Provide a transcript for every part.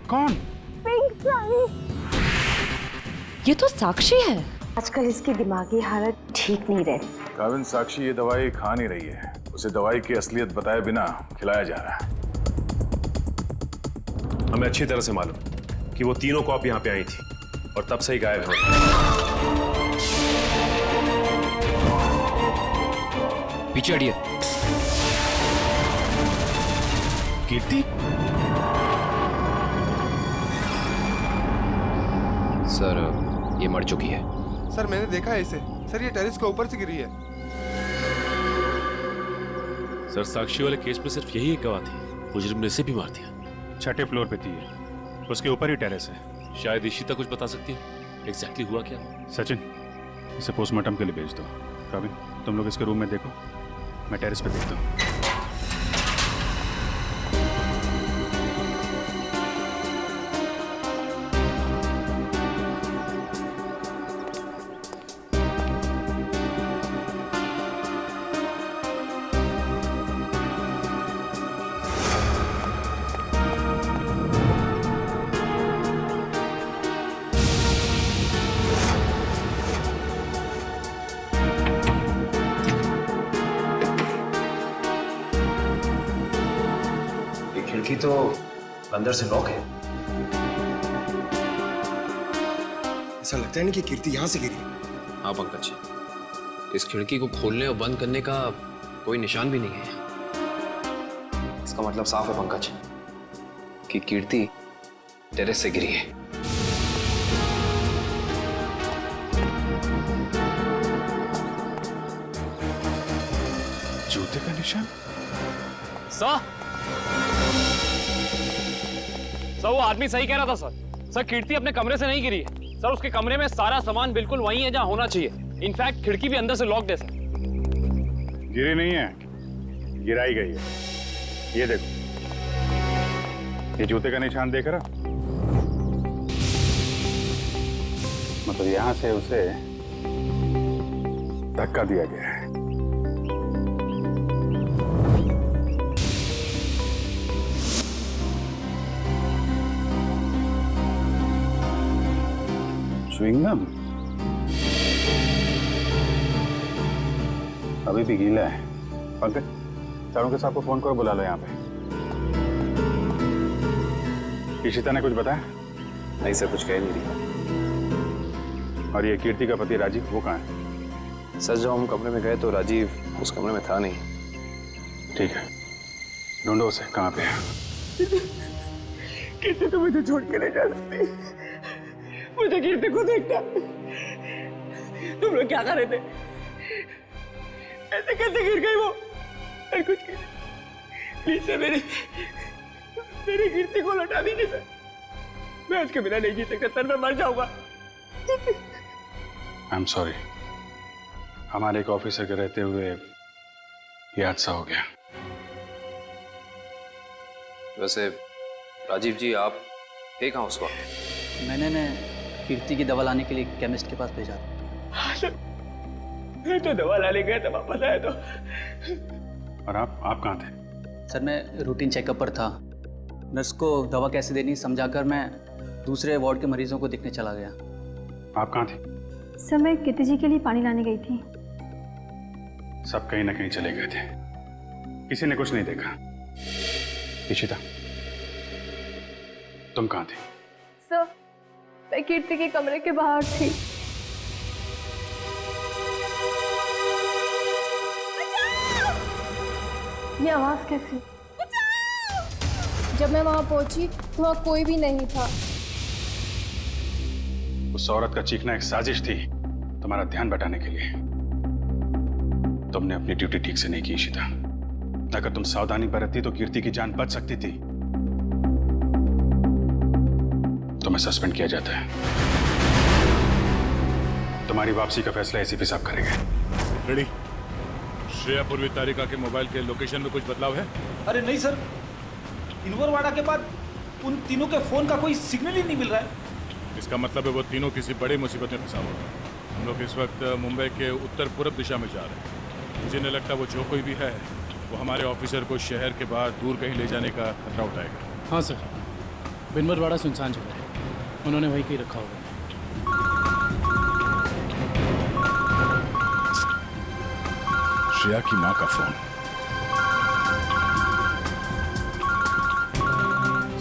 कौन? पिंक साड़ी। ये तो साक्षी है। आजकल इसकी दिमागी हालत ठीक नहीं रहती। काविन, साक्षी ये दवाई खा नहीं रही है। उसे दवाई की असलियत बताए बिना खिलाया जा रहा है। हमें अच्छी तरह से मालूम कि वो तीनों कॉप यहाँ पे आई थी और तब से ही गायब हो। पीछे हटिए। कीर्ति? सर ये मर चुकी है। सर मैंने देखा है इसे। सर ये टेरेस के ऊपर से गिरी है। सर साक्षी वाले केस में सिर्फ यही एक गवाह थी। मुजरिम ने इसे भी मार दिया। 6ठे फ्लोर पे थी ये। उसके ऊपर ही टेरेस है। शायद इशिता कुछ बता सकती है एग्जैक्टली हुआ क्या। सचिन, इसे पोस्टमार्टम के लिए भेज दो। काविन, तुम लोग इसके रूम में देखो, मैं टेरेस पे देखता हूँ। खिड़की तो अंदर से लॉक है। ऐसा लगता है नहीं कि कीर्ति यहाँ से गिरी। हाँ पंकज, इस खिड़की को खोलने और बंद करने का कोई निशान भी नहीं है। इसका मतलब साफ है पंकज कि कीर्ति टेरेस से गिरी है। जूते का निशान? सर वो आदमी सही कह रहा था सर कीर्ति अपने कमरे से नहीं गिरी है सर। उसके कमरे में सारा सामान बिल्कुल वही है जहां होना चाहिए। इनफैक्ट खिड़की भी अंदर से लॉक है सर। गिरी नहीं है, गिराई गई है। ये देखो, ये जूते का निशान देख रहा? मतलब यहां से उसे धक्का दिया गया है। च्युइंगम अभी भी गीला है। पंकज, चारों के साथ को फोन करो, बुला लो यहाँ पे। इशिता ने कुछ बताया? नहीं सर, कुछ कह नहीं रही। और ये कीर्ति का पति राजीव, वो कहाँ है? सर जब हम कमरे में गए तो राजीव उस कमरे में था नहीं। ठीक है, ढूंढो उसे, कहाँ पे है? कीर्ति तो मुझे छोड़ के नहीं जा सकती। मुझे कीर्ति को देखना। तुम लोग क्या कर रहे थे? ऐसे कैसे गिर गई वो? मैं कुछ प्लीज सर, मेरी कीर्ति को लौटा दीजिए सर। मैं उसके बिना नहीं जी सकता सर, मैं मर जाऊंगा। आई एम सॉरी, हमारे एक ऑफिसर के रहते हुए ये हादसा हो गया। वैसे राजीव जी, आप थे कहाँ उस वक्त? मैंने कीर्ति की दवा लाने के लिए केमिस्ट के पास भेजा था। हाँ सर, मैं तो दवा लाने गया था, वापस आया तो। और आप कहाँ थे? सर मैं रूटीन चेकअप पर था। नर्स को दवा कैसे देनी समझाकर मैं दूसरे वार्ड के मरीजों को देखने चला गया। आप कहाँ थे? सर मैं कीर्ति जी के लिए पानी लाने गई थी। सब कहीं ना कहीं चले गए थे, किसी ने कुछ नहीं देखा। इशिता, तुम कहाँ थे? सर मैं कीर्ति के कमरे के बाहर थी। ये आवाज कैसी? जब मैं वहां पहुंची तो वहां कोई भी नहीं था। उस औरत का चीखना एक साजिश थी, तुम्हारा ध्यान बटाने के लिए। तुमने अपनी ड्यूटी ठीक से नहीं की इशिता। अगर तुम सावधानी बरतती तो कीर्ति की जान बच सकती थी। तुम्हें सस्पेंड किया जाता है। तुम्हारी वापसी का फैसला एसीपी साहब करेंगे। रेडी? श्रेया पूर्वी तारिका के मोबाइल के लोकेशन में कुछ बदलाव है? अरे नहीं सर, इनवरवाड़ा के बाद उन तीनों के फोन का कोई सिग्नल ही नहीं मिल रहा है। इसका मतलब है वो तीनों किसी बड़ी मुसीबत में फंसा हुआ है। हम लोग इस वक्त मुंबई के उत्तर पूर्व दिशा में जा रहे हैं। मुझे नहीं लगता वो जो कोई भी है वो हमारे ऑफिसर को शहर के बाहर दूर कहीं ले जाने का खतरा उठाएगा। हाँ सर, बिनवरवाड़ा सुनसान जगह है, उन्होंने वहीं कहीं रखा होगा। श्रेया की माँ का फोन।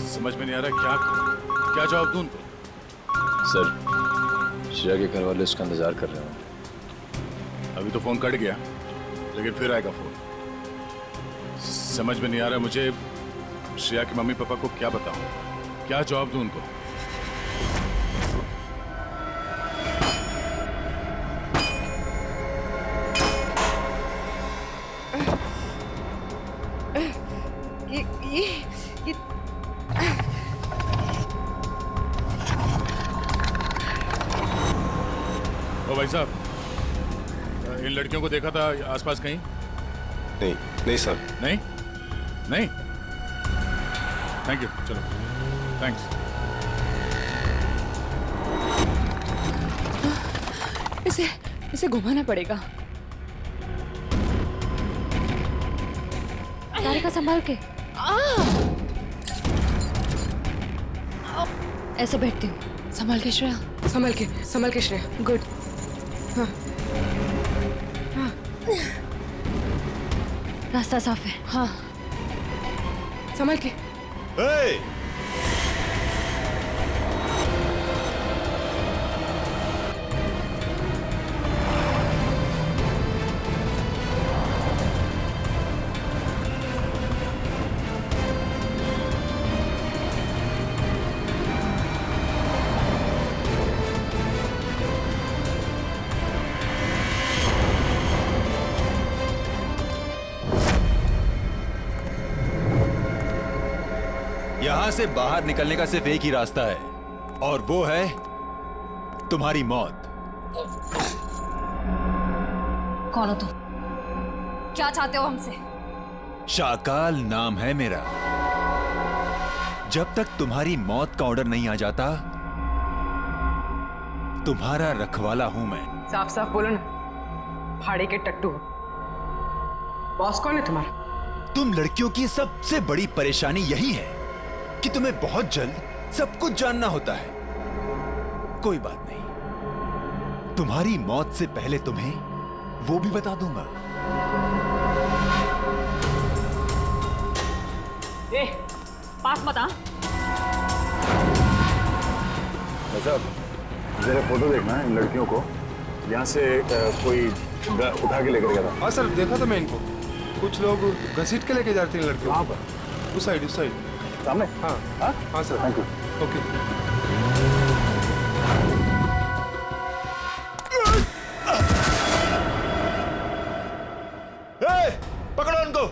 समझ में नहीं आ रहा क्या करूं, क्या जवाब दूं उनको? सर, श्रेया के घर वाले उसका इंतजार कर रहे हैं। अभी तो फोन कट गया, लेकिन फिर आएगा फोन। समझ में नहीं आ रहा मुझे श्रेया के मम्मी पापा को क्या बताऊं, क्या जवाब दूं उनको? ओ भाई साहब, इन लड़कियों को देखा था आसपास कहीं? नहीं नहीं सर। नहीं नहीं, थैंक यू, चलो थैंक्स। इसे घुमाना पड़ेगा। तारिका संभाल के। ऐसे बैठती हूँ। संभाल के श्रेया। संभाल के श्रेया। गुड। हाँ। हाँ। रास्ता साफ है। हाँ। संभाल के। यहां से बाहर निकलने का सिर्फ एक ही रास्ता है, और वो है तुम्हारी मौत। कौन हो तुम? क्या चाहते हो हमसे? शाकाल नाम है मेरा। जब तक तुम्हारी मौत का ऑर्डर नहीं आ जाता, तुम्हारा रखवाला हूं मैं। साफ साफ बोलो ना, फाड़े के टट्टू। बॉस कौन है तुम्हारा? तुम लड़कियों की सबसे बड़ी परेशानी यही है कि तुम्हें बहुत जल्द सब कुछ जानना होता है। कोई बात नहीं, तुम्हारी मौत से पहले तुम्हें वो भी बता दूंगा। पास मत आ। साहब, जरा फोटो देखना इन लड़कियों को। यहाँ से कोई उठा के लेकर गया था। हाँ सर, देखा था मैं इनको। कुछ लोग घसीट के लेके जाते हैं लड़कियों। कहाँ पर? उस साइड सामने। हाँ हाँ हाँ सर। Thank you. ओके। पकड़ो उनको।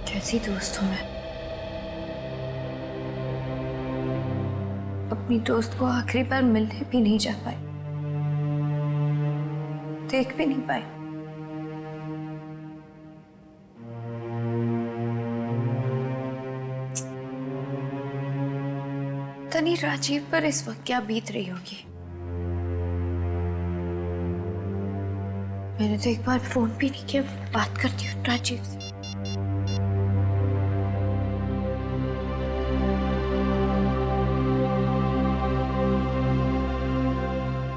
कैसी दोस्त हूँ मैं। अपनी दोस्त को आखिरी बार मिलने भी नहीं जा पाई, देख भी नहीं पाई। तनी राजीव पर इस वक्त क्या बीत रही होगी। मैंने तो एक बार फोन भी नहीं किया। बात करती हूँ राजीव से।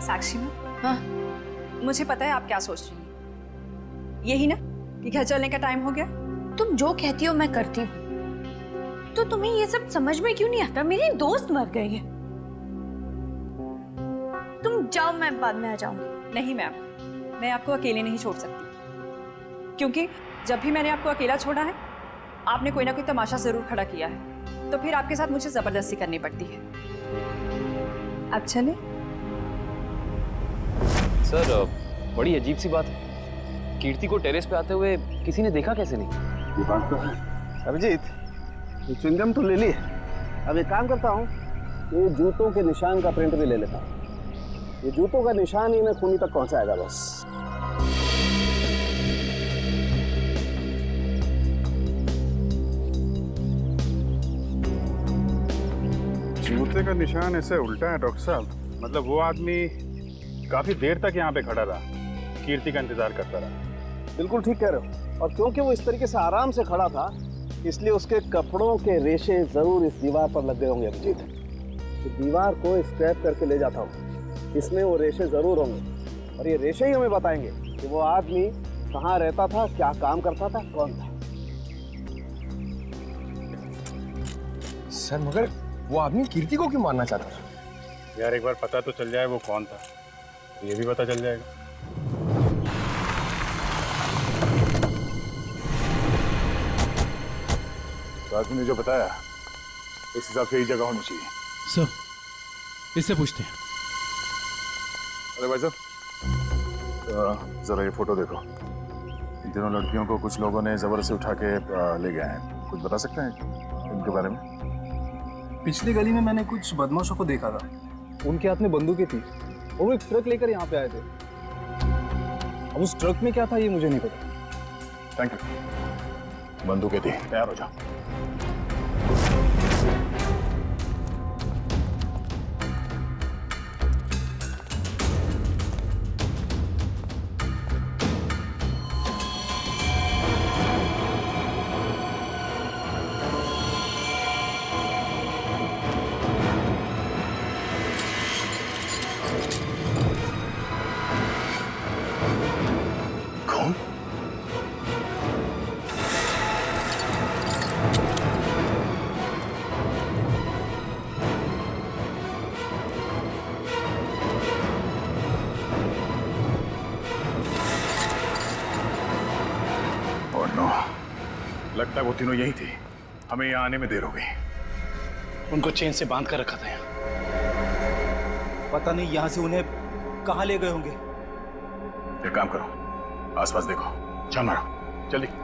साक्षी में? हाँ, मुझे पता है आप क्या सोच रही हैं। यही ना कि घर चलने का टाइम हो गया। तुम जो कहती हो मैं करती हूँ, तो तुम्हें ये सब समझ में क्यों नहीं आता? मेरी दोस्त मर गई है। तुम जाओ, मैं बाद में आ जाऊंगी। नहीं मैम, मैं आपको अकेले नहीं छोड़ सकती, क्योंकि जब भी मैंने आपको अकेला छोड़ा है आपने कोई ना कोई तमाशा जरूर खड़ा किया है, तो फिर आपके साथ मुझे जबरदस्ती करनी पड़ती है। अब चले। सर बड़ी अजीब सी बात है, कीर्ति को टेरेस पे आते हुए किसी ने देखा कैसे नहीं? ये बात तो है। अभिजीत, ये च्युइंगम तो ले ली। अब एक काम करता हूँ, ये जूतों के निशान का प्रिंट भी ले लेता हूँ। ये जूतों का निशान ही मैं खूनी तक पहुंचाएगा बस। जूते का निशान ऐसे उल्टा है डॉक्टर साहब? मतलब वो आदमी काफी देर तक यहाँ पे खड़ा रहा, कीर्ति का इंतजार करता रहा। बिल्कुल ठीक कह रहे हो। और क्योंकि वो इस तरीके से आराम से खड़ा था, इसलिए उसके कपड़ों के रेशे जरूर इस दीवार पर लग गए होंगे अभिजीत। तो दीवार को स्क्रैप करके ले जाता हूँ, इसमें वो रेशे जरूर होंगे। और ये रेशे ही हमें बताएंगे कि वो आदमी कहाँ रहता था, क्या काम करता था, कौन था। सर मगर वो आदमी कीर्ति को क्यों मारना चाहता था? यार एक बार पता तो चल जाए वो कौन था, ये भी पता चल जाएगा। तो आदमी ने जो बताया उस हिसाब से यही जगह होनी चाहिए। सर इससे पूछते हैं। अरे भाई साहब, जरा ये फोटो देखो। इन तीनों लड़कियों को कुछ लोगों ने जबरदस्ती उठा के ले गए हैं। कुछ बता सकते हैं इनके बारे में? पिछली गली में मैंने कुछ बदमाशों को देखा था, उनके हाथ में बंदूकें थी और वो एक ट्रक लेकर यहाँ पे आए थे। अब उस ट्रक में क्या था ये मुझे नहीं पता। Thank you. बंदूकें थी, तैयार हो जाओ। लगता है वो तीनों यही थे। हमें यहाँ आने में देर हो गई। उनको चेन से बांध कर रखा था यहाँ। पता नहीं यहाँ से उन्हें कहाँ ले गए होंगे। एक काम करो, आसपास देखो, छान मारो, जल्दी।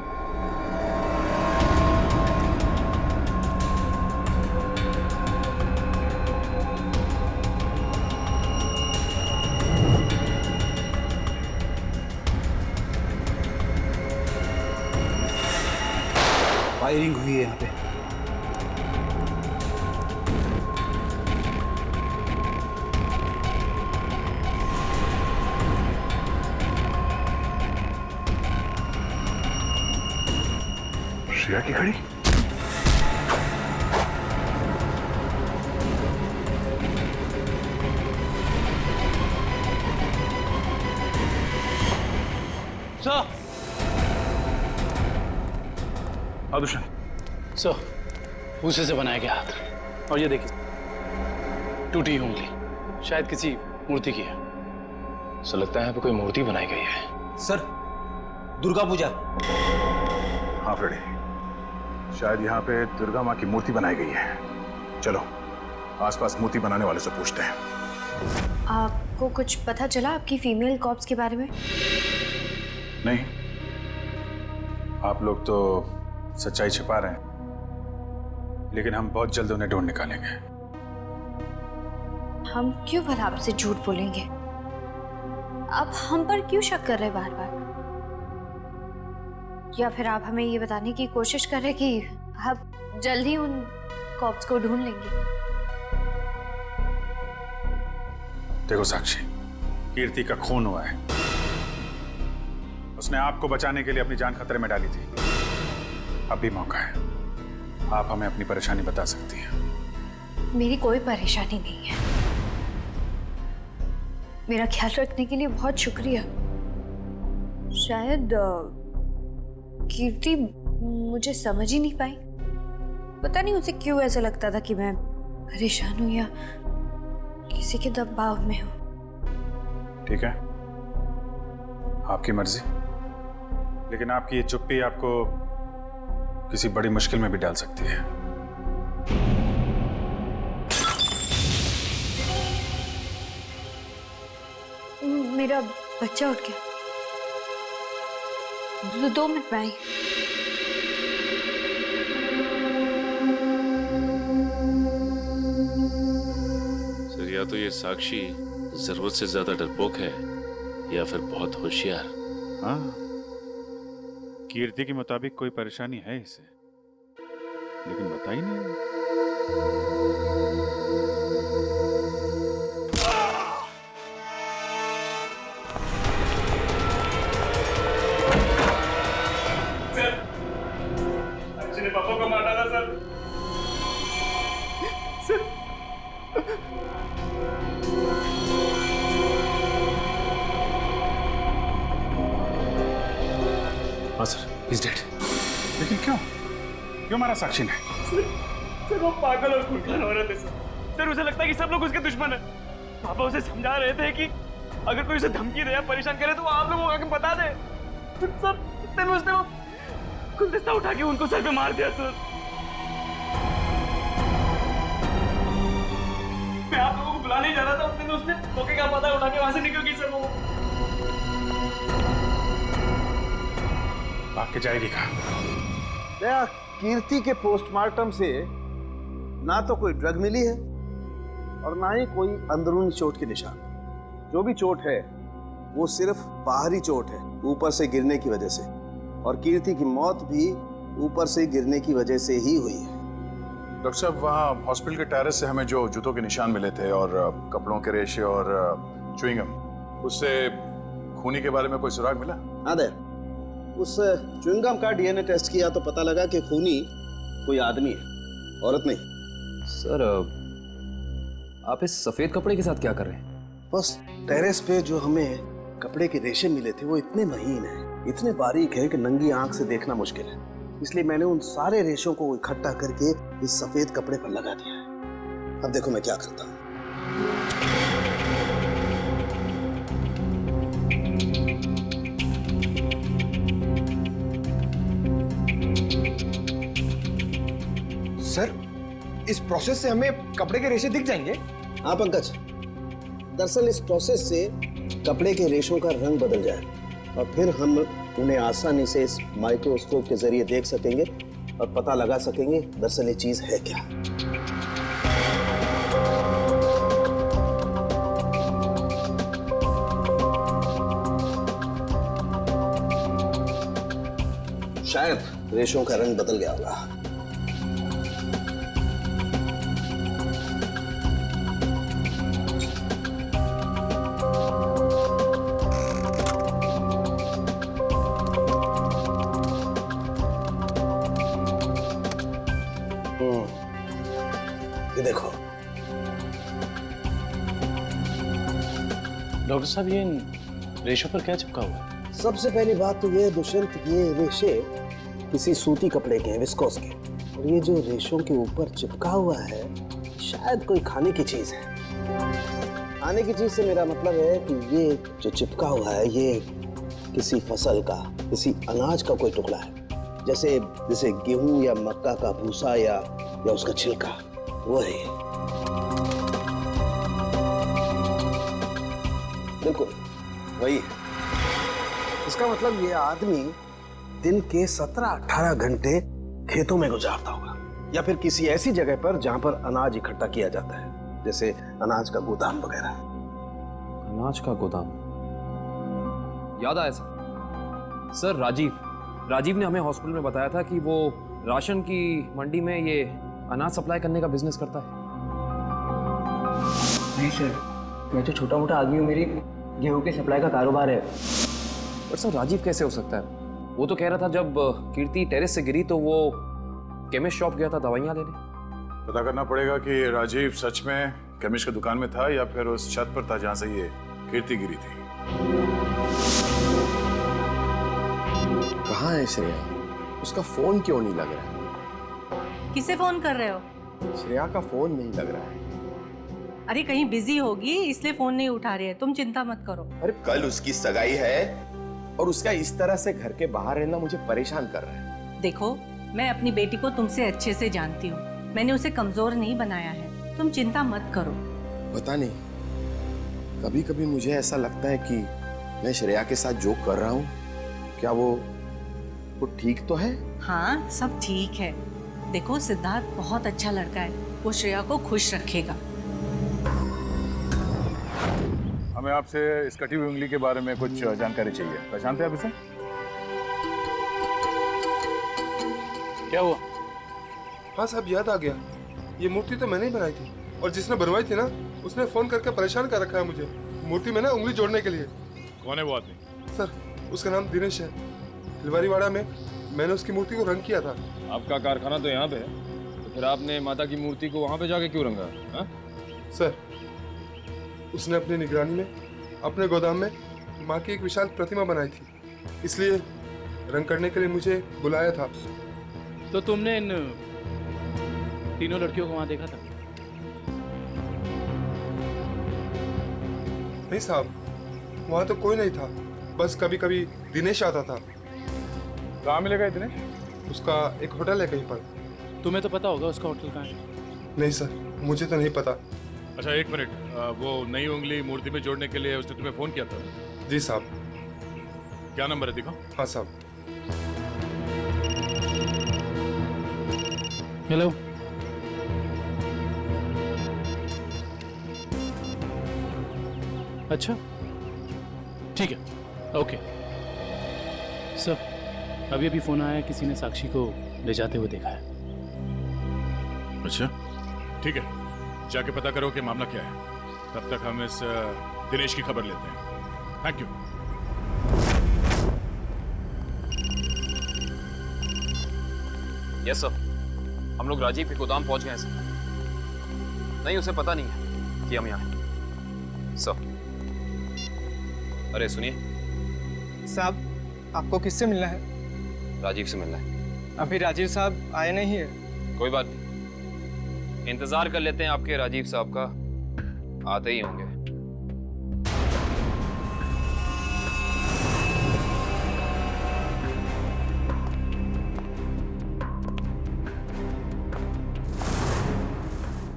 फायरिंग हुई है यहाँ पे। श्रेया की घड़ी? सर, सर, भूसे से बनाया गया हाथ, और ये देखिए टूटी उंगली, शायद किसी मूर्ति की है। सो लगता है यहाँ पे कोई मूर्ति बनाई गई है। सर, दुर्गा पूजा। हाँ फ्रेडी, शायद यहाँ पे दुर्गा माँ की मूर्ति बनाई गई है। चलो आसपास मूर्ति बनाने वाले से पूछते हैं। आपको कुछ पता चला आपकी फीमेल कॉप्स के बारे में? नहीं, आप लोग तो सच्चाई छिपा रहे हैं, लेकिन हम बहुत जल्द उन्हें ढूंढ निकालेंगे। हम क्यों भला आपसे झूठ बोलेंगे? आप हम पर क्यों शक कर रहे बार बार? या फिर आप हमें ये बताने की कोशिश कर रहे कि आप जल्द ही उन कॉप्स को ढूंढ लेंगे? देखो साक्षी, कीर्ति का खून हुआ है। उसने आपको बचाने के लिए अपनी जान खतरे में डाली थी। अब भी मौका है, आप हमें अपनी परेशानी बता सकती हैं। मेरी कोई परेशानी नहीं है। मेरा ख्याल रखने के लिए बहुत शुक्रिया। शायद कीर्ति मुझे समझ ही नहीं पाई। पता नहीं उसे क्यों ऐसा लगता था कि मैं परेशान हूं या किसी के दबाव में हूं। ठीक है, आपकी मर्जी, लेकिन आपकी ये चुप्पी आपको किसी बड़ी मुश्किल में भी डाल सकती है। मेरा बच्चा उठ गया। 2 मिनट में आई। सर, या तो ये साक्षी जरूरत से ज्यादा डरपोक है या फिर बहुत होशियार। हाँ, कीर्ति के मुताबिक कोई परेशानी है इसे, लेकिन बता ही नहीं। ने पापा को मार डाला सर। हाँ सर, इज डेड। लेकिन क्यों क्यों मारा साक्षी ने? सर वो पागल और खूंखार औरत है सर। सर उसे लगता है कि सब लोग उसके दुश्मन है। पापा उसे समझा रहे थे कि अगर कोई उसे धमकी दे या परेशान करे तो वो आप लोगों को आके बता दे। सर इतने में उसने वो गुलदस्ता उठा के उनको सर पे मार दिया सर। मैं आप लोगों को बुलाने जा रहा था, उतने में उसने मौके का पता उठा के वहां से निकल गई सर। वो भाग के जाएगी कहाँ? दया, कीर्ति के पोस्टमार्टम से ना तो कोई ड्रग मिली है और ना ही कोई अंदरूनी चोट के निशान। जो भी चोट है वो सिर्फ बाहरी चोट है, ऊपर से गिरने की वजह से, और कीर्ति की मौत भी ऊपर से गिरने की वजह से ही हुई है। डॉक्टर साहब, वहाँ हॉस्पिटल के टेरेस से हमें जो जूतों के निशान मिले थे और कपड़ों के रेशे और च्युइंगम, उससे खूनी के बारे में कोई सुराग मिला? हाँ दया, उस च्युइंगम का डीएनए टेस्ट किया तो पता लगा कि खूनी कोई आदमी है, औरत नहीं। सर, आप इस सफेद कपड़े के साथ क्या कर रहे हैं? बस टेरेस पे जो हमें कपड़े के रेशे मिले थे वो इतने महीन हैं, इतने बारीक हैं कि नंगी आंख से देखना मुश्किल है। इसलिए मैंने उन सारे रेशों को इकट्ठा करके इस सफेद कपड़े पर लगा दिया है। अब देखो मैं क्या करता हूँ। सर, इस प्रोसेस से हमें कपड़े के रेशे दिख जाएंगे? हाँ पंकज, दरअसल इस प्रोसेस से कपड़े के रेशों का रंग बदल जाए और फिर हम उन्हें आसानी से इस माइक्रोस्कोप के जरिए देख सकेंगे और पता लगा सकेंगे दरअसल ये चीज है क्या। शायद रेशों का रंग बदल गया होगा। ये देखो डॉक्टर साहब, ये रेशों पर क्या चिपका हुआ है? सबसे पहली बात तो ये है दुष्यंत, ये रेशे किसी सूती कपड़े के हैं, विस्कोस के, और ये जो रेशों के ऊपर चिपका हुआ है शायद कोई खाने की चीज है। खाने की चीज से मेरा मतलब है कि ये जो चिपका हुआ है ये किसी फसल का, किसी अनाज का कोई टुकड़ा है, जैसे जैसे गेहूं या मक्का का भूसा या उसका छिलका, वो है। बिल्कुल वही है। इसका मतलब ये आदमी दिन के 17-18 घंटे खेतों में गुजारता होगा या फिर किसी ऐसी जगह पर जहां पर अनाज इकट्ठा किया जाता है, जैसे अनाज का गोदाम वगैरह। अनाज का गोदाम, याद आया सर, राजीव ने हमें हॉस्पिटल में बताया था कि वो राशन की मंडी में ये अनाज सप्लाई करने का बिजनेस करता है। नहीं सर, मैं तो छोटा मोटा आदमी हूँ, मेरी गेहूं के सप्लाई का कारोबार है। पर सर, राजीव कैसे हो सकता है? वो तो कह रहा था जब कीर्ति टेरेस से गिरी तो वो केमिस्ट शॉप गया था दवाइयाँ लेने। पता करना पड़ेगा कि राजीव सच में केमिस्ट की दुकान में था या फिर उस छत पर था जहाँ से ये कीर्ति गिरी थी। कहाँ है श्रेया? उसका फोन क्यों नहीं लग रहा है? किसे फोन कर रहे हो? श्रेया का फोन नहीं लग रहा है। अरे कहीं बिजी होगी इसलिए फोन नहीं उठा रही है, तुम चिंता मत करो। अरे कल उसकी सगाई है और उसका इस तरह से घर के बाहर रहना मुझे परेशान कर रहा है। देखो, मैं अपनी बेटी को तुमसे अच्छे से जानती हूँ। मैंने उसे कमजोर नहीं बनाया है, तुम चिंता मत करो। पता नहीं, कभी कभी मुझे ऐसा लगता है कि मैं श्रेया के साथ जो कर रहा हूँ, क्या वो ठीक तो है? हाँ, सब ठीक है। देखो, सिद्धार्थ बहुत अच्छा लड़का है, वो श्रेया को खुश रखेगा। हमें आपसे इस कटी हुई उंगली के बारे में कुछ जानकारी चाहिए। पहचानते हैं आप इसे? क्या हुआ? हाँ साहब, याद आ गया। ये मूर्ति तो मैंने ही बनाई थी, और जिसने बनवाई थी ना, उसने फोन करके परेशान कर रखा है मुझे मूर्ति में ना उंगली जोड़ने के लिए। कौन है वो आदमी? सर, उसका नाम दिनेश है। तिलवारीवाड़ा में मैंने उसकी मूर्ति को रंग किया था। आपका कारखाना तो यहाँ पे है, तो फिर आपने माता की मूर्ति को वहाँ पे जाके क्यों रंगा? हाँ? सर, उसने अपनी निगरानी में अपने गोदाम में माँ की एक विशाल प्रतिमा बनाई थी, इसलिए रंग करने के लिए मुझे बुलाया था। तो तुमने इन तीनों लड़कियों को वहाँ देखा था? नहीं साहब, वहाँ तो कोई नहीं था, बस कभी कभी दिनेश आता था। कहाँ मिलेगा ये दिनेश? उसका एक होटल है कहीं पर। तुम्हें तो पता होगा उसका होटल कहाँ है? नहीं सर, मुझे तो नहीं पता। अच्छा एक मिनट, वो नई उंगली मूर्ति में जोड़ने के लिए उसने तुम्हें फोन किया था? जी साहब। क्या नंबर है, दिखाओ। हाँ साहब। हेलो, अच्छा ठीक है, ओके सर। अभी अभी फोन आया, किसी ने साक्षी को ले जाते हुए देखा है। अच्छा ठीक है, जाके पता करो कि मामला क्या है। तब तक हम इस दिनेश की खबर लेते हैं। Thank you. यस सर, हम लोग राजीव के गोदाम पहुंच गए हैं सर। नहीं, उसे पता नहीं है कि हम यहाँ हैं सर। अरे सुनिए साहब, आपको किससे मिलना है? राजीव से मिलना है। अभी राजीव साहब आए नहीं है। कोई बात नहीं, इंतजार कर लेते हैं आपके राजीव साहब का, आते ही होंगे।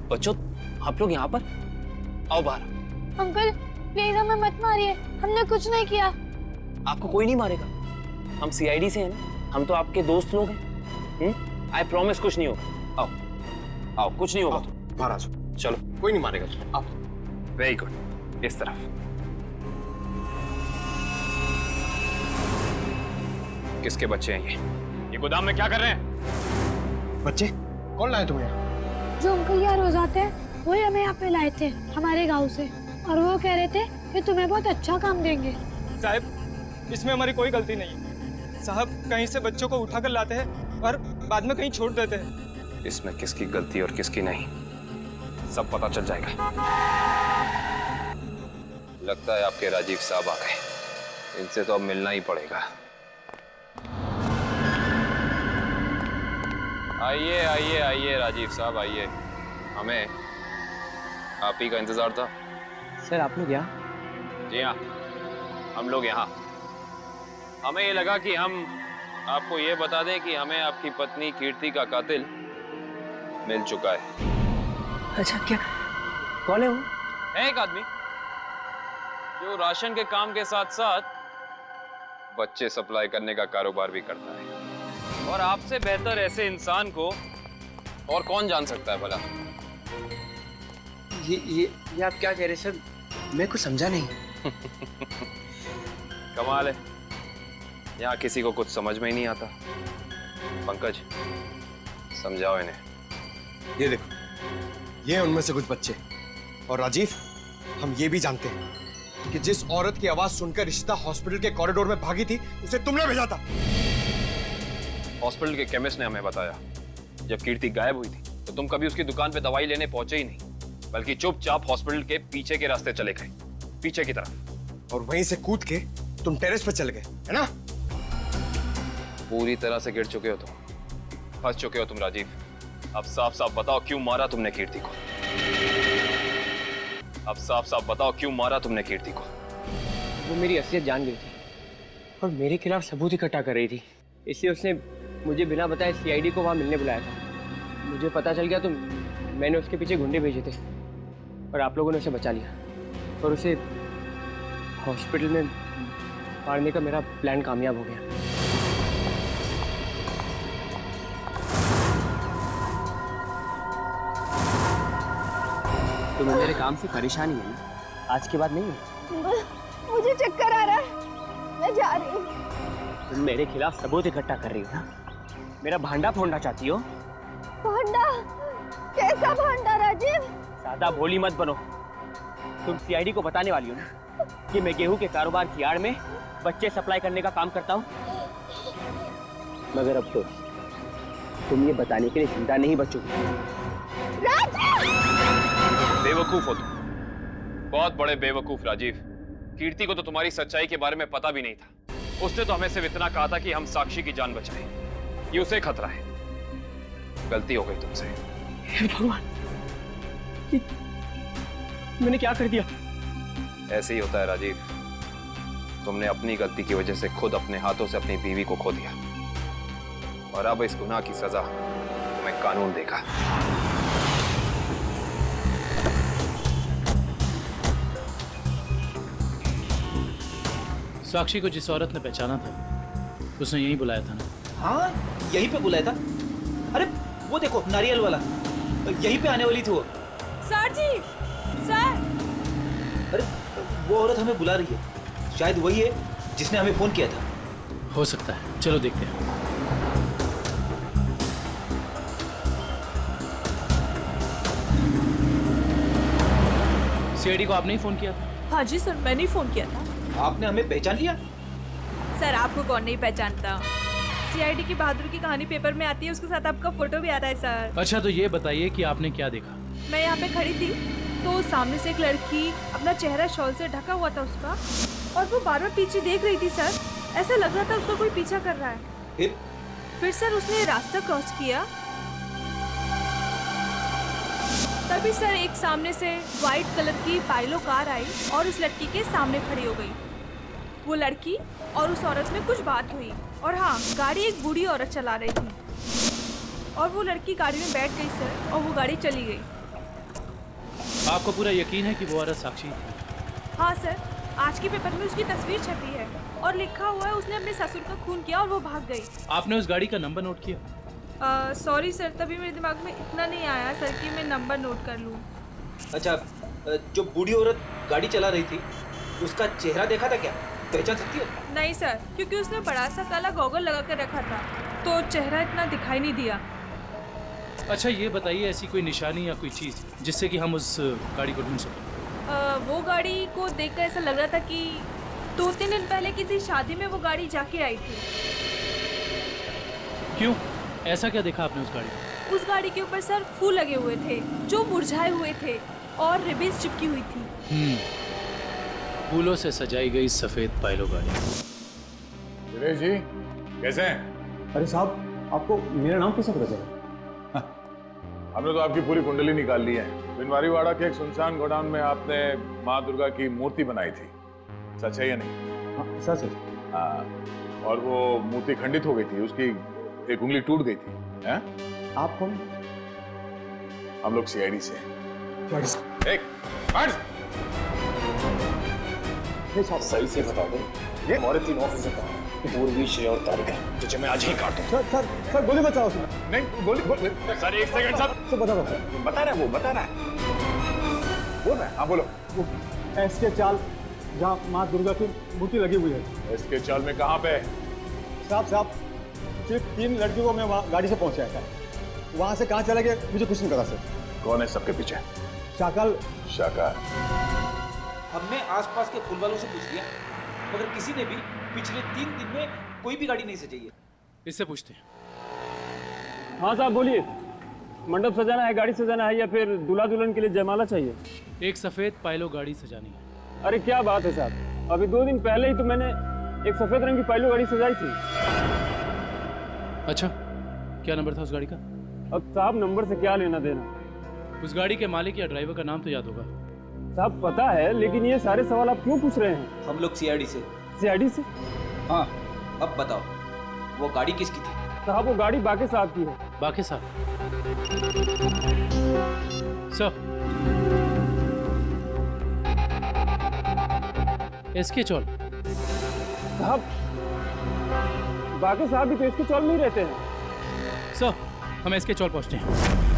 बच्चों, आप लोग यहाँ पर आओ बाहर। अंकल प्लीज हमें मत मारिए, हमने कुछ नहीं किया। आपको कोई नहीं मारेगा, हम सीआईडी से हैं ना, हम तो आपके दोस्त लोग हैं। आई प्रॉमिस कुछ नहीं होगा। आओ आओ, कुछ नहीं होगा। बाहर आ जाओ। चलो, कोई नहीं मारेगा। आप वेरी गुड, इस तरफ। किसके बच्चे हैं ये गोदाम में क्या कर रहे हैं? बच्चे कौन लाए तुम्हें? जो अंकल यहाँ रोज आते हैं, वही हमें यहाँ पे लाए थे हमारे गांव से, और वो कह रहे थे कि तुम्हें बहुत अच्छा काम देंगे। साहब, इसमें हमारी कोई गलती नहीं है। साहब, कहीं से बच्चों को उठाकर लाते हैं और बाद में कहीं छोड़ देते हैं। इसमें किसकी गलती और किसकी नहीं, सब पता चल जाएगा। लगता है आपके राजीव साहब आ गए, इनसे तो अब मिलना ही पड़ेगा। आइए आइए आइए राजीव साहब, आइए। हमें आप ही का इंतजार था। सर, आप लोग यहाँ? जी हाँ, हम लोग यहाँ। हमें ये लगा कि हम आपको ये बता दें कि हमें आपकी पत्नी कीर्ति का कातिल मिल चुका है। अच्छा, क्या कौन है वो? है एक आदमी जो राशन के काम के साथ साथ बच्चे सप्लाई करने का कारोबार भी करता है, और आपसे बेहतर ऐसे इंसान को और कौन जान सकता है भला? ये आप क्या कह रहे सर? मैं कुछ समझा नहीं। कमाल है, यहाँ किसी को कुछ समझ में ही नहीं आता। पंकज, समझाओ इन्हें। ये देखो, ये उनमें से कुछ बच्चे। और राजीव, हम ये भी जानते हैं कि जिस औरत की आवाज सुनकर रिश्ता हॉस्पिटल के कॉरिडोर में भागी थी, उसे तुमने भेजा था। हॉस्पिटल के केमिस्ट ने हमें बताया, जब कीर्ति गायब हुई थी तो तुम कभी उसकी दुकान पे दवाई लेने पहुंचे ही नहीं, बल्कि चुपचाप हॉस्पिटल के पीछे के रास्ते चले गए, पीछे की तरफ। और वहीं से कूद के तुम टेरेस पर चले गए, है ना? पूरी तरह से गिर चुके हो तुम, फंस चुके हो तुम राजीव। अब साफ साफ बताओ क्यों मारा तुमने कीर्ति को? अब साफ साफ बताओ क्यों मारा तुमने कीर्ति को? वो मेरी असलियत जान गई थी और मेरे खिलाफ सबूत इकट्ठा कर रही थी, इसलिए उसने मुझे बिना बताए सीआईडी को वहाँ मिलने बुलाया था। मुझे पता चल गया तो मैंने उसके पीछे गुंडे भेजे थे और आप लोगों ने उसे बचा लिया और उसे हॉस्पिटल में मारने का मेरा प्लान कामयाब हो गया। तुम्हें मेरे काम से परेशानी है ना? आज के बाद नहीं है? मुझे चक्कर आ रहा है, मैं जा रही हूँ। तुम मेरे खिलाफ सबूत इकट्ठा कर रही हो ना? मेरा भांडा फोड़ना चाहती हो? भांडा? कैसा भांडा राजीव? ज्यादा भोली मत बनो। तुम सीआईडी को बताने वाली हो ना कि मैं गेहूं के कारोबार की आड़ में बच्चे सप्लाई करने का काम करता हूँ? मगर अफसोस, तुम ये बताने के लिए जिंदा नहीं बचोगे। बेवकूफ हो तुम, बहुत बड़े बेवकूफ राजीव। कीर्ति को तो तुम्हारी सच्चाई के बारे में पता भी नहीं था। उसने तो हमें सिर्फ इतना कहा था कि हम साक्षी की जान बचाएं। ये उसे खतरा है। गलती हो गई तुमसे। हे भगवान, मैंने क्या कर दिया? ऐसे ही होता है राजीव। तुमने अपनी गलती की वजह से खुद अपने हाथों से अपनी बीवी को खो दिया और अब इस गुनाह की सजा तुम्हें कानून देगा। साक्षी को जिस औरत ने पहचाना था उसने यहीं बुलाया था ना? हाँ, यहीं पे बुलाया था। अरे वो देखो नारियल वाला, यहीं पे आने वाली थी वो। सर जी, सर। अरे वो औरत हमें बुला रही है, शायद वही है जिसने हमें फोन किया था। हो सकता है, चलो देखते हैं। सीआईडी को आपने ही फोन किया था? हाँ जी सर, मैंने ही फोन किया था। आपने हमें पहचान लिया? सर आपको कौन नहीं पहचानता? सीआईडी की बहादुर की कहानी पेपर में आती है, उसके साथ आपका फोटो भी आता है सर। अच्छा तो ये बताइए कि आपने क्या देखा? मैं यहाँ पे खड़ी थी तो सामने से एक लड़की, अपना चेहरा शॉल से ढका हुआ था उसका, और वो बार बार पीछे देख रही थी सर। ऐसा लग रहा था उसको कोई पीछा कर रहा है। फिर सर उसने रास्ता क्रॉस किया, तभी सर एक सामने से व्हाइट कलर की पाइलो कार आई और उस लड़की के सामने खड़ी हो गई। वो लड़की और उस औरत में कुछ बात हुई और हाँ, गाड़ी एक बूढ़ी औरत चला रही थी और वो लड़की गाड़ी में बैठ गई सर और वो गाड़ी चली गई। आपको पूरा यकीन है कि वो औरत साक्षी है? हाँ सर, आज के पेपर में उसकी तस्वीर छपी है और लिखा हुआ है उसने अपने ससुर का खून किया और वो भाग गई। आपने उस गाड़ी का नंबर नोट किया? सॉरी सर, तभी मेरे दिमाग में इतना नहीं आया सर कि मैं नंबर नोट कर लूँ। अच्छा, जो बूढ़ी औरत गाड़ी चला रही थी उसका चेहरा देखा था क्या? पहचान सकती हो? नहीं सर, क्योंकि उसने बड़ा सा काला गॉगल लगा कर रखा था तो चेहरा इतना दिखाई नहीं दिया। अच्छा ये बताइए, ऐसी कोई निशानी या कोई चीज जिससे कि हम उस गाड़ी को ढूंढ सकें? वो गाड़ी को देखकर ऐसा लग रहा था कि 2-3 दिन पहले किसी शादी में वो गाड़ी जाके आई थी। क्यों, ऐसा क्या देखा आपने उस गाड़ी में? उस गाड़ी के ऊपर सर फूल लगे हुए थे जो मुरझाए हुए थे और रिबन्स चिपकी हुई थी। फूलों से सजाई गई सफेद पाइलो गाड़ी। दिनेश जी कैसे हैं? अरे साहब, आपको मेरा नाम कैसे पता चला? हमने तो आपकी पूरी कुंडली निकाल ली है। बिनवारीवाड़ा के एक सुनसान गोडाउन में आपने माँ दुर्गा की मूर्ति बनाई थी, सच है या नहीं? हाँ, सच है। हाँ, और वो मूर्ति खंडित हो गई थी, उसकी एक उंगली टूट गई थी। हैं? आप कौन? हम लोग सीआईडी से हैं। एक सही से बता दो, ये हमारे 3 ऑफिसर कहाँ हैं? पूर्वी, श्रेया और तारिका, तुझे मैं आज ही काटूं। सर गोली बचाओ उसमें। नहीं गोली सर 1 सेकंड सर बता दो। बता रहा है, वो बता रहा है, बोल रहा है। हाँ बोलो। एसके चाल जहाँ माँ दुर्गा की मूर्ति लगी हुई है। एसके चाल में कहाँ पे? साहब सिर्फ 3 लड़कियों को मैं वहाँ गाड़ी से पहुँचाया था, वहाँ से कहाँ चला गया मुझे कुछ नहीं पता सर। कौन है सबके पीछे? शाकल। हमने आसपास के फूल वालों से पूछ लिया, मगर किसी ने भी पिछले 3 दिन में कोई भी गाड़ी नहीं सजाई है। इससे पूछते हैं। हाँ साहब बोलिए, मंडप सजाना है, गाड़ी सजाना है या फिर दूल्हा दुल्हन के लिए जयमाला चाहिए? एक सफेद पाइलो गाड़ी सजानी है। अरे क्या बात है साहब, अभी 2 दिन पहले ही तो मैंने एक सफेद रंग की पाइलो गाड़ी सजाई थी। अच्छा, क्या नंबर था उस गाड़ी का? अब साहब नंबर से क्या लेना देना? उस गाड़ी के मालिक या ड्राइवर का नाम तो याद होगा? साहब पता है, लेकिन ये सारे सवाल आप क्यों पूछ रहे हैं? हम लोग सीआईडी से। सीआईडी से? हाँ, अब बताओ वो गाड़ी किसकी थी? साहब वो गाड़ी बाकी साहब की है। बाकी साहब सर, इसके चौल साहब बाकी साहब भी तो इसके चौल में ही रहते हैं। सर, हम इसके चौल पहुंचते हैं।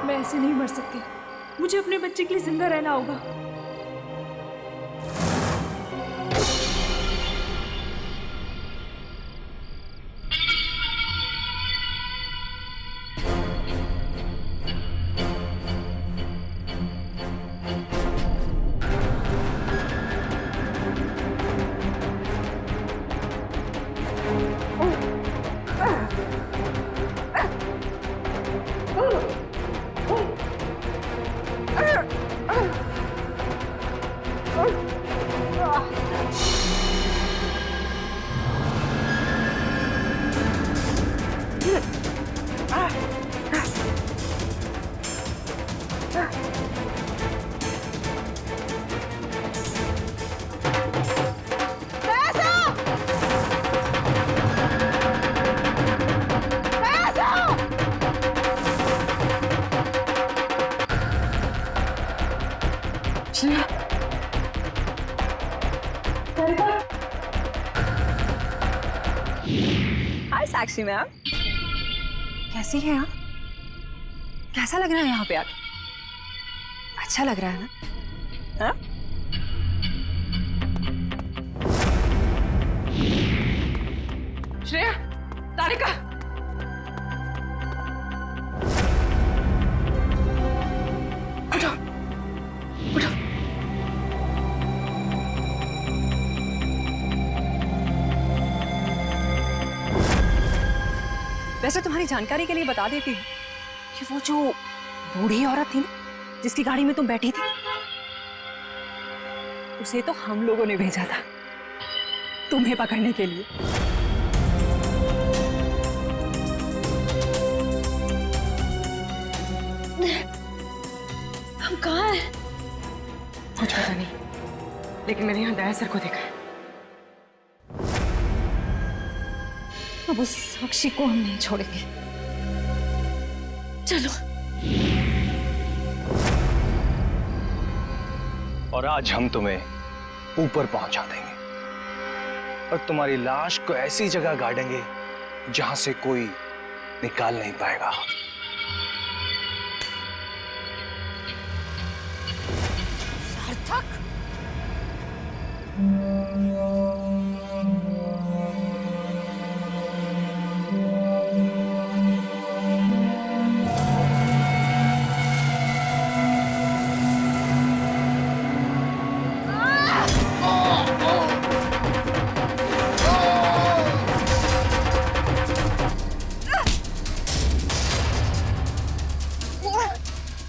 मैं ऐसे नहीं मर सकती, मुझे अपने बच्चे के लिए जिंदा रहना होगा। हाय साक्षी मैम, कैसी है आप? कैसा लग रहा है यहाँ पे आके? अच्छा लग रहा है ना? हाँ? श्रेया, तारिका, उठो, उठो। वैसे तुम्हारी जानकारी के लिए बता देती हूँ कि वो जो बूढ़ी औरत थी ना जिसकी गाड़ी में तुम बैठी थी, उसे तो हम लोगों ने भेजा था तुम्हें पकड़ने के लिए। हम कहाँ हैं? कुछ पता नहीं, लेकिन मैंने यहाँ दया सर को देखा है। अब उस साक्षी को हम नहीं छोड़ेंगे। चलो। और आज हम तुम्हें ऊपर पहुंचा देंगे और तुम्हारी लाश को ऐसी जगह गाड़ेंगे जहां से कोई निकाल नहीं पाएगा। सार्थक,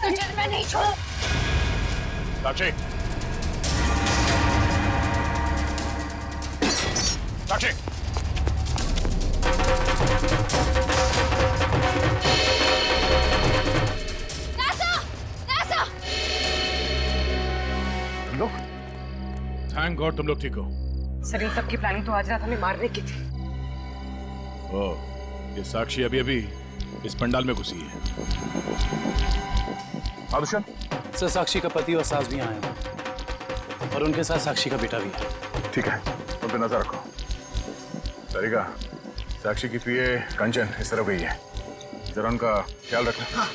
तुझे मैं नहीं छोड़। साक्षी, साक्षी, तुम लोग? थैंक गॉड तुम लोग ठीक हो। सर इन सब की प्लानिंग तो आज रात हमें मारने की थी। ओह, ये साक्षी अभी अभी इस पंडाल में घुसी है। आदुशन, सर साक्षी का पति और सास भी आए हैं और उनके साथ साक्षी का बेटा भी है। ठीक है, तुम पे नजर रखो। सरिका, साक्षी की पीए कंचन इस तरफ गई है, जरा उनका ख्याल रखना। हाँ।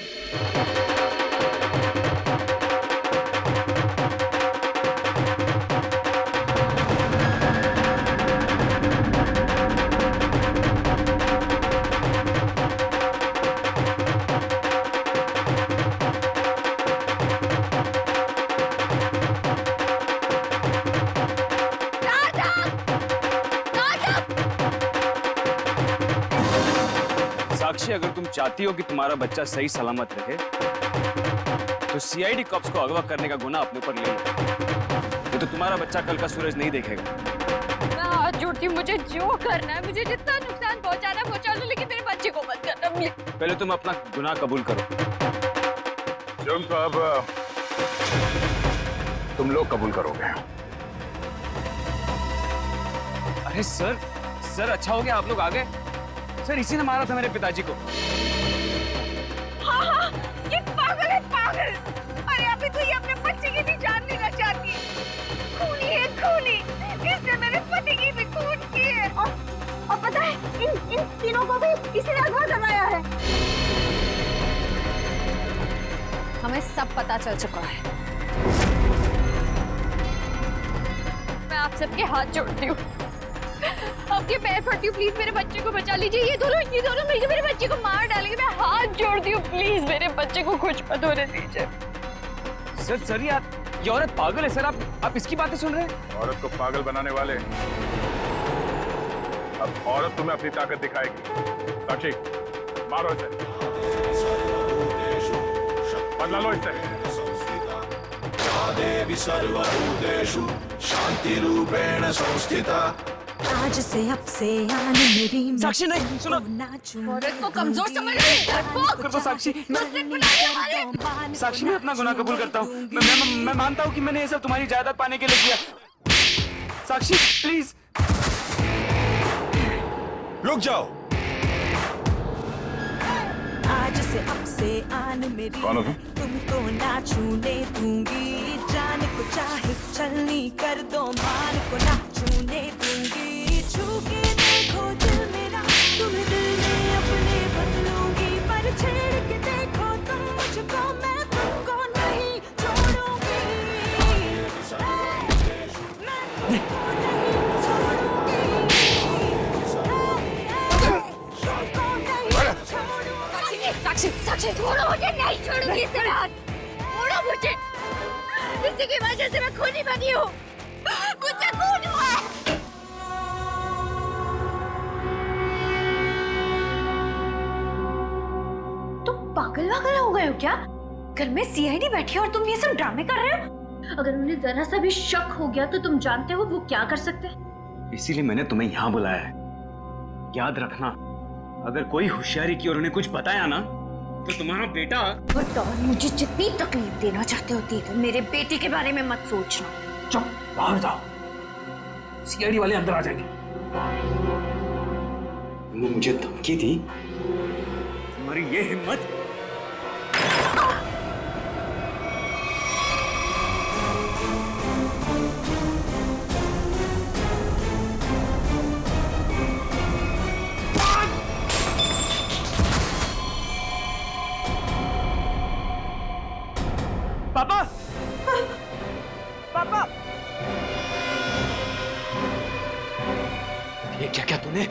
साक्षी, अगर तुम चाहती हो कि तुम्हारा बच्चा सही सलामत रहे तो सीआईडी कॉप्स को अगवा करने का गुनाह अपने ऊपर ले लो। ये तो तुम्हारा बच्चा कल का सूरज नहीं देखेगा। मैं हाथ जोड़ती हूँ, मुझे जो करना है, मुझे जितना नुकसान पहुंचाना पहुंचा लो, लेकिन मेरे बच्चे को मत करना प्लीज। पहले तुम अपना गुनाह कबूल करो। जुर्म तो अब तुम लोग कबूल करोगे। अरे सर, अच्छा हो गया आप लोग आ गए। सर इसी ने मारा था मेरे पिताजी को। हाँ, ये पागल है, पागल। अरे अभी तो ये अपने बच्चे की भी जान लेना चाहती है। खूनी है, खूनी। इसने मेरे पति की भी खून की है। और पता है, इन तीनों को भी इसी ने अगवा करवाया है। हमें सब पता चल चुका है। मैं आप सबके हाथ जोड़ती हूँ, आपके पैर पड़ती हूँ, प्लीज मेरे बच्चे को बचा लीजिए। ये दोनों मिलकर मेरे बच्चे को मार डालेंगे। मैं हाथ जोड़ती हूँ, प्लीज मेरे बच्चे को कुछ मत होने दीजिए। सर ये औरत पागल है सर। आप इसकी बातें सुन रहे हैं? औरत को पागल बनाने वाले, अब औरत तुम्हें अपनी ताकत दिखाएगी। साक्षी, मारो इसे, बदला लो इससे। देवी सर्वभूतेषु शांति रूपेण संस्थिता। आज से अब से आन मेरी साक्षी नहीं, सुनो। औरत को कमजोर समझ रही है। तो साक्षी, साक्षी मैं अपना गुनाह कबूल करता हूँ। मैं मानता हूँ कि मैंने ये सब तुम्हारी जायदाद पाने के लिए किया। साक्षी प्लीज रुक जाओ। आज से अब से आन मेरी तुमको ना छूने दूंगी। जान को चाहे चलनी कर दो, मान को ना छूने दूंगी। छू के देखो दिल मेरा, तुम्हें दिल में अपने बदलूंगी। पर छेड़ के देखो तुम मुझको, मैं तुमको नहीं छोड़ूंगी। साक्षी छोड़ो मुझे, नहीं छोड़ूंगी इसे हाथ। छोड़ो मुझे, इसी की वजह से मैं खूनी बनी हूँ। मुझसे खून हुआ है। तुम पागल हो गए हो क्या? घर में सीआईडी बैठी है और तुम ये सब ड्रामे कर रहे हो? अगर उन्हें जरा सा भी शक हो गया तो तुम जानते हो वो क्या कर सकते हैं। इसीलिए मैंने तुम्हें यहाँ बुलाया है। याद रखना, अगर कोई होशियारी की और उन्हें कुछ बताया ना तो तुम्हारा बेटा। और मुझे जितनी तकलीफ देना चाहते हो तो मेरे बेटे के बारे में मत सोचना। चुप, बाहर जाओ, सीआईडी वाले अंदर आ जाएंगे। तुमने मुझे धमकी दी, तुम्हारी ये हिम्मत पापा पापा ये क्या क्या तूने?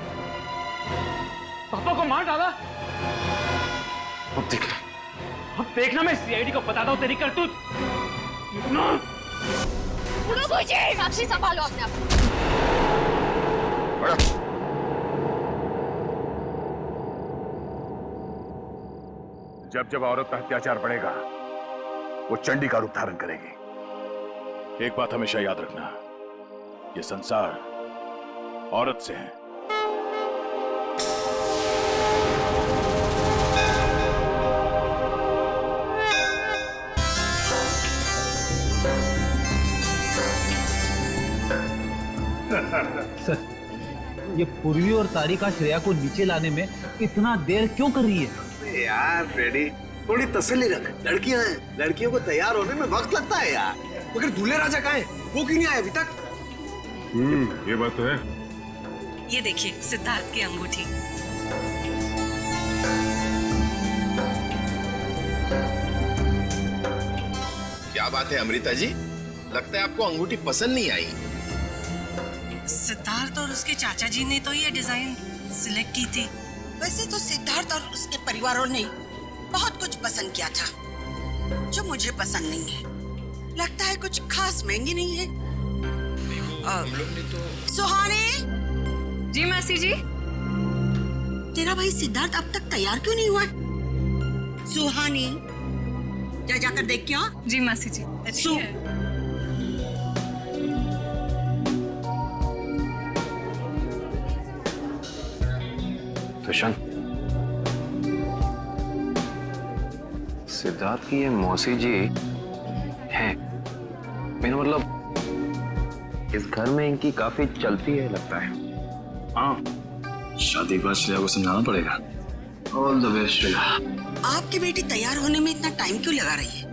पापा को मार डाला। अब देखना, अब देखना मैं सीआईडी को बताता हूँ तेरी करतूत। साक्षी संभालो अपने आप। जब जब औरत पर अत्याचार बढ़ेगा वो चंडी का रूप धारण करेगी। एक बात हमेशा याद रखना, ये संसार औरत से है। सर, ये पूर्वी और तारिका श्रेया को नीचे लाने में इतना देर क्यों कर रही है? यार फ्रेडी, थोड़ी तसल्ली रख। लड़कियां हैं, लड़कियों को तैयार होने में वक्त लगता है यार। मगर दूल्हे राजा कहाँ हैं? वो क्यों नहीं आए अभी तक? ये बात तो है। ये देखिए सिद्धार्थ की अंगूठी। क्या बात है अमृता जी, लगता है आपको अंगूठी पसंद नहीं आई। सिद्धार्थ और उसके चाचा जी ने तो ये डिजाइन सिलेक्ट की थी। वैसे तो सिद्धार्थ और उसके परिवारों ने बहुत कुछ पसंद किया था जो मुझे पसंद नहीं है। लगता है कुछ खास महंगी नहीं है। हम लोग ने तो सुहानी। जी मासी जी। तेरा भाई सिद्धार्थ अब तक तैयार क्यों नहीं हुआ? सुहानी, जा जाकर देख क्या? जी मासी जी। तुषार, सिद्धार्थ की ये मौसी जी हैं। मेरा मतलब इस घर में इनकी काफी चलती है लगता है। हाँ, शादी के बाद श्रेया को समझाना पड़ेगा। All the best Shreya. आपकी बेटी तैयार होने में इतना टाइम क्यों लगा रही है?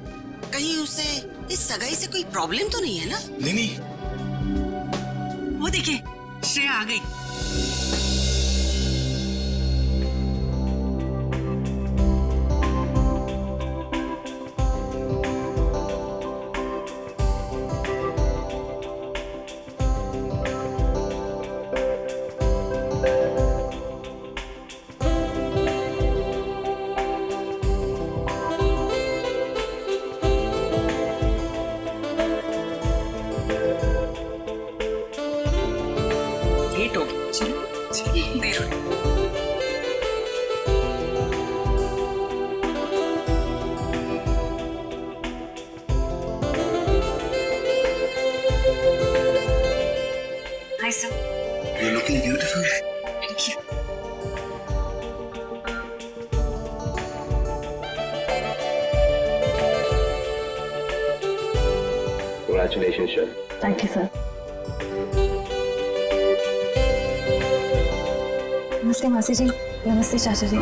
कहीं उसे इस सगाई से कोई प्रॉब्लम तो नहीं है ना? नहीं। वो देखिए, श्रेया आ गई। Hi, sir. You're looking beautiful. Thank you. Congratulations, sir. Thank you, sir. नमस्ते मासी जी। नमस्ते चाचा जी।